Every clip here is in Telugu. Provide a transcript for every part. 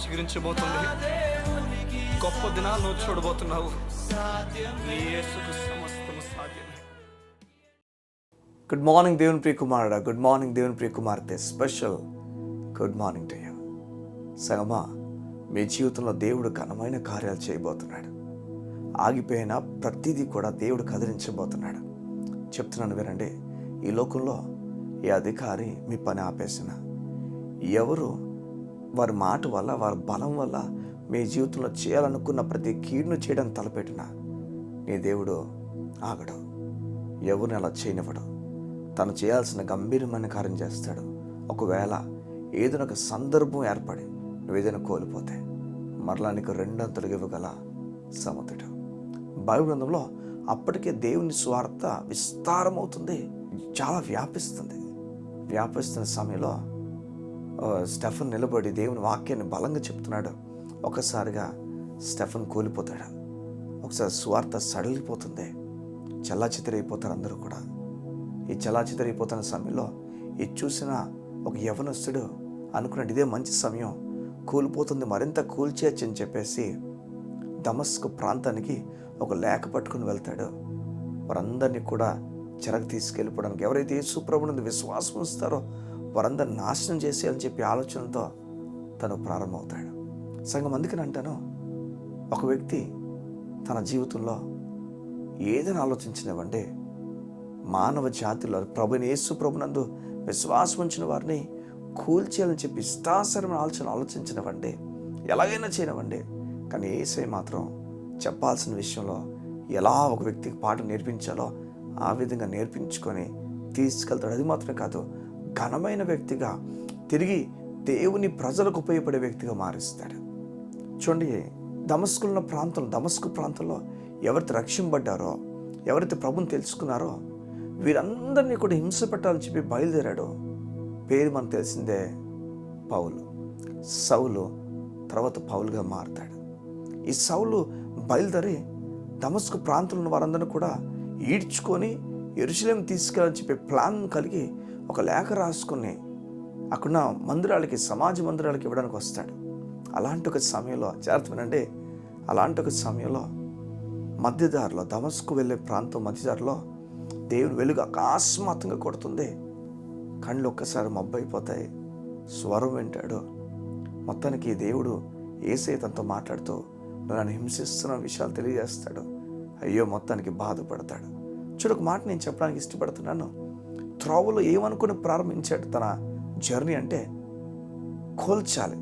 చిగురించబోతుంది. గొప్ప దినాలు నువ్వు చూడబోతున్నావు. నీ యేసుకు సమస్తము సాధ్యమే. గుడ్ మార్నింగ్ దేవుని ప్రియ కుమారుడా, గుడ్ మార్నింగ్ దేవుని ప్రియ కుమార్తె. Special good morning to you. సంగమా, మీ జీవితంలో దేవుడు ఘనమైన కార్యాలు చేయబోతున్నాడు. ఆగిపోయిన ప్రతిదీ కూడా దేవుడు కదిలించబోతున్నాడు. చెప్తున్నాను వినండి. ఈ లోకంలో ఏ అధికారి మీ పని ఆపేసిన, ఎవరు వారి మాట వల్ల, వారి బలం వల్ల మీ జీవితంలో చేయాలనుకున్న ప్రతి కీడును చేయడం తలపెట్టిన నీ దేవుడు ఆగడు. ఎవరిని అలా చేయనివ్వడు. తను చేయాల్సిన గంభీరమైన కార్యం చేస్తాడు. ఒకవేళ ఏదైనా ఒక సందర్భం ఏర్పడి నువ్వు ఏదైనా కోల్పోతే మరలా నీకు రెండంతలుగా ఇవ్వగల సమర్థుడు. బైబిల్ గ్రంథంలో అప్పటికే దేవుని స్వార్థ విస్తారమవుతుంది, చాలా వ్యాపిస్తున్న సమయంలో స్టెఫన్ నిలబడి దేవుని వాక్యాన్ని బలంగా చెప్తున్నాడు. ఒకసారిగా స్టెఫన్ కూలిపోతాడు. ఒకసారి స్వార్థ సడలిపోతుంది. చల్లాచితరైపోతారు అందరూ కూడా. ఈ చల్లాచితరైపోతున్న సమయంలో ఇది చూసిన ఒక యవనస్తుడు అనుకున్నాడు, ఇదే మంచి సమయం, కూలిపోతుంది, మరింత కూల్చేయచ్చు అని చెప్పేసి దమస్కు ప్రాంతానికి ఒక లేఖ పట్టుకుని వెళ్తాడు. వారందరినీ కూడా చెరకు తీసుకెళ్ళిపోవడానికి, ఎవరైతే యేసు ప్రభువునందు విశ్వాసం ఉంచుతారో వారందరిని నాశనం చేసేయాలని చెప్పి ఆలోచనతో తను ప్రారంభమవుతాడు. సంఘం అందుకని అంటాను, ఒక వ్యక్తి తన జీవితంలో ఏదైనా ఆలోచించినవంటే మానవ జాతిలో ప్రభుని యేసు ప్రభునందు విశ్వాసం ఉంచిన వారిని కూల్చేయాలని చెప్పి ఇష్టాసరమైన ఆలోచించినవంటే, ఎలాగైనా చేయనివ్వండి. కానీ యేసయ్య మాత్రం చెప్పాల్సిన విషయంలో ఎలా ఒక వ్యక్తికి పాఠం నేర్పించాలో ఆ విధంగా నేర్పించుకొని తీసుకెళ్తాడు. అది మాత్రమే కాదు, ఘనమైన వ్యక్తిగా తిరిగి దేవుని ప్రజలకు ఉపయోగపడే వ్యక్తిగా మారుస్తాడు. చూడండి, దమస్కు ప్రాంతంలో ఎవరైతే రక్షింపబడ్డారో, ఎవరైతే ప్రభుని తెలుసుకున్నారో వీరందరినీ కూడా హింస పెట్టాలని చెప్పి బయలుదేరాడు. పేరు మనకు తెలిసిందే, పౌలు. సౌలు తర్వాత పౌలుగా మారుతాడు. ఈ సౌలు బయలుదేరి దమస్కు ప్రాంతంలో ఉన్న వారందరినీ కూడా ఈడ్చుకొని యెరూషలేము తీసుకెళ్ళని చెప్పి ప్లాన్ కలిగి ఒక లేఖ రాసుకుని అక్కడున్న మందిరాలకి, సమాజ మందిరాలకి ఇవ్వడానికి వస్తాడు. అలాంటి ఒక సమయంలో జాగ్రత్తమేనండి, అలాంటి ఒక సమయంలో మధ్యదారిలో, దమస్కు వెళ్ళే ప్రాంతం మధ్యదారిలో దేవుని వెలుగు అకస్మాత్తుగా కొడుతుంది. కళ్ళు ఒక్కసారి మబ్బైపోతాయి. స్వరం వింటాడు. మొత్తానికి దేవుడు యేసయ్య తనతో మాట్లాడుతూ నన్ను హింసిస్తున్న విషయాలు తెలియజేస్తాడు. అయ్యో, మొత్తానికి బాధపడతాడు. చూడు, ఒక మాట నేను చెప్పడానికి ఇష్టపడుతున్నాను. త్రోవలో ఏమనుకుని ప్రారంభించాడు తన జర్నీ అంటే కోల్చాలి.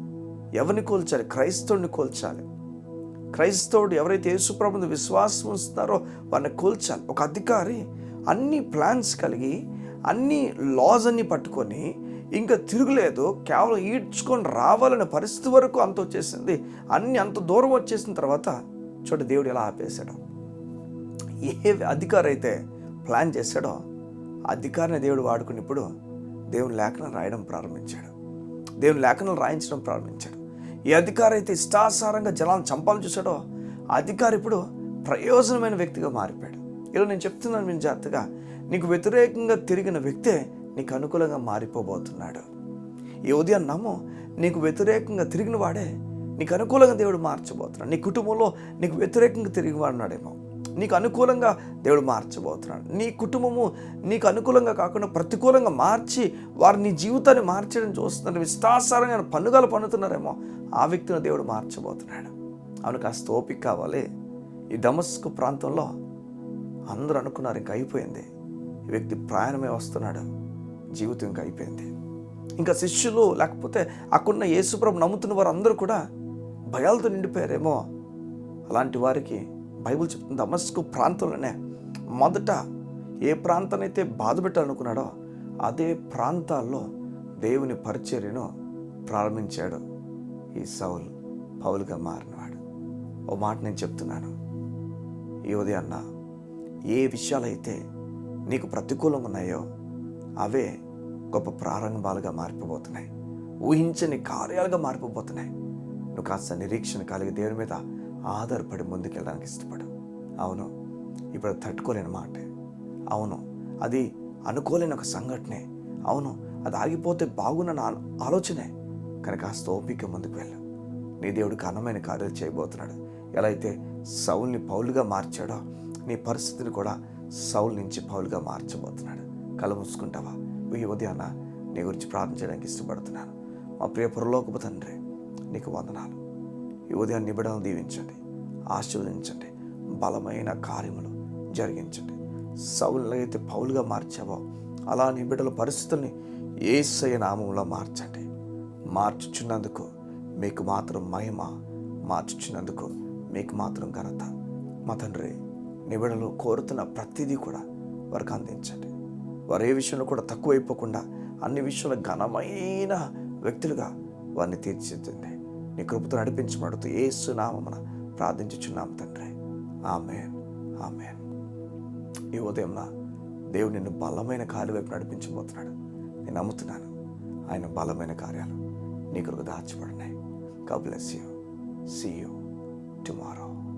ఎవరిని కోల్చాలి? క్రైస్తవుడిని కోల్చాలి. క్రైస్తవుడు ఎవరైతే యేసు ప్రభువుని విశ్వాసం ఉంచుతారో వారిని కోల్చాలి. ఒక అధికారి అన్ని ప్లాన్స్ కలిగి అన్ని లాస్ అన్ని పట్టుకొని ఇంకా తిరుగులేదు, కేవలం ఈడ్చుకొని రావాలనే పరిస్థితి వరకు అంత వచ్చేసింది. అంత దూరం వచ్చేసిన తర్వాత చూడ దేవుడు ఎలా ఆపేశాడు. ఏ అధికారి అయితే ప్లాన్ చేశాడో అధికారిని దేవుడు వాడుకుని ఇప్పుడు దేవుని లేఖనం రాయడం ప్రారంభించాడు. దేవుని లేఖనం రాయించడం ప్రారంభించాడు. ఏ అధికారి అయితే ఇష్టాసారంగా జనాలను చంపాలని చూశాడో అధికారి ఇప్పుడు ప్రయోజనమైన వ్యక్తిగా మారిపోయాడు. ఇలా నేను చెప్తున్నాను, నేను జాగ్రత్తగా, నీకు వ్యతిరేకంగా తిరిగిన వ్యక్తే నీకు అనుకూలంగా మారిపోబోతున్నాడు. ఈ ఉదయం నమ్ము, నీకు వ్యతిరేకంగా తిరిగిన వాడే నీకు అనుకూలంగా దేవుడు మార్చబోతున్నాడు. నీ కుటుంబంలో నీకు వ్యతిరేకంగా తిరిగి వాడినాడేమో నీకు అనుకూలంగా దేవుడు మార్చబోతున్నాడు. నీ కుటుంబము నీకు అనుకూలంగా కాకుండా ప్రతికూలంగా మార్చి వారు నీ జీవితాన్ని మార్చడం చూస్తున్నారు. విస్తాసారంగా పన్నుగాలు పన్నుతున్నారేమో ఆ వ్యక్తిని దేవుడు మార్చబోతున్నాడు. అవును, కాస్త ఓపిక కావాలి. ఈ దమస్కు ప్రాంతంలో అందరూ అనుకున్నారు ఇంకా అయిపోయింది, ఈ వ్యక్తి ప్రయాణమే వస్తున్నాడు, జీవితం ఇంకా అయిపోయింది. ఇంకా శిష్యులు లేకపోతే అక్కడున్న యేసుప్రభు నమ్ముతున్న వారు అందరూ కూడా భయాలతో నిండిపోయారేమో. అలాంటి వారికి బైబిల్ చెప్తుంది, దమస్కు ప్రాంతంలోనే మొదట ఏ ప్రాంతానైతే బాధ పెట్టాలనుకున్నాడో అదే ప్రాంతాల్లో దేవుని పరిచర్యను ప్రారంభించాడు ఈ సౌలు, పౌలుగా మారినవాడు. ఓ మాట నేను చెప్తున్నాను, ఈ ఉదయాన్న ఏ విషయాలైతే నీకు ప్రతికూలంగా ఉన్నాయో అవే గొప్ప ప్రారంభాలుగా మారిపోబోతున్నాయి, ఊహించని కార్యాలుగా మారిపోబోతున్నాయి. నువ్వు కాస్త నిరీక్షణ కలిగి దేవుని మీద ఆధారపడి ముందుకెళ్ళడానికి ఇష్టపడు. అవును, ఇప్పుడు తట్టుకోలేని మాటే, అవును అది అనుకోలేని ఒక సంఘటనే, అవును అది ఆగిపోతే బాగున్న ఆలోచనే, కానీ కాస్త ఓపిక ముందుకు వెళ్ళు. నీ దేవుడు ఘనమైన కార్యాలు చేయబోతున్నాడు. ఎలా అయితే సౌల్ని పౌలుగా మార్చాడో నీ పరిస్థితిని కూడా సౌల్ నుంచి పౌలుగా మార్చబోతున్నాడు. కళ్ళు మూసుకుంటావా? ఈ ఉదయాన నీ గురించి ప్రార్థన చేయడానికి ఇష్టపడుతున్నాను. మా ప్రియ పరలోకపు తండ్రి, నీకు వందనాలు. ఈ ఉదయం నీ బిడ్డలను దీవించండి, ఆశీర్వదించండి, బలమైన కార్యములు జరిగించండి. సౌలుని అయితే పౌలుగా మార్చావో అలా నీ బిడ్డల పరిస్థితుల్ని యేసయ్య నామములో మార్చండి. మార్చుచున్నందుకు మీకు మాత్రం మహిమ, మార్చుచున్నందుకు మీకు మాత్రం ఘనత. మా తండ్రి, నీ బిడ్డలు కోరుతున్న ప్రతిదీ కూడా వారికి అందించండి. వారు ఏ విషయంలో కూడా తక్కువైపోకుండా అన్ని విషయంలో ఘనమైన వ్యక్తులుగా వారిని తీర్చిదిద్దండి. నీ కృపతో నడిపించబడుతూ యేసు నామమున ప్రార్థించుచున్నాం తండ్రి. ఆమేన్, ఆమేన్. ఈ ఉదయం దేవుడు నిన్ను బలమైన కార్యాల వైపు నడిపించబోతున్నాడు. నేను నమ్ముతున్నాను. ఆయన బలమైన కార్యాలు నీ కొరకు దాచబడినాయి. God bless you. See you tomorrow.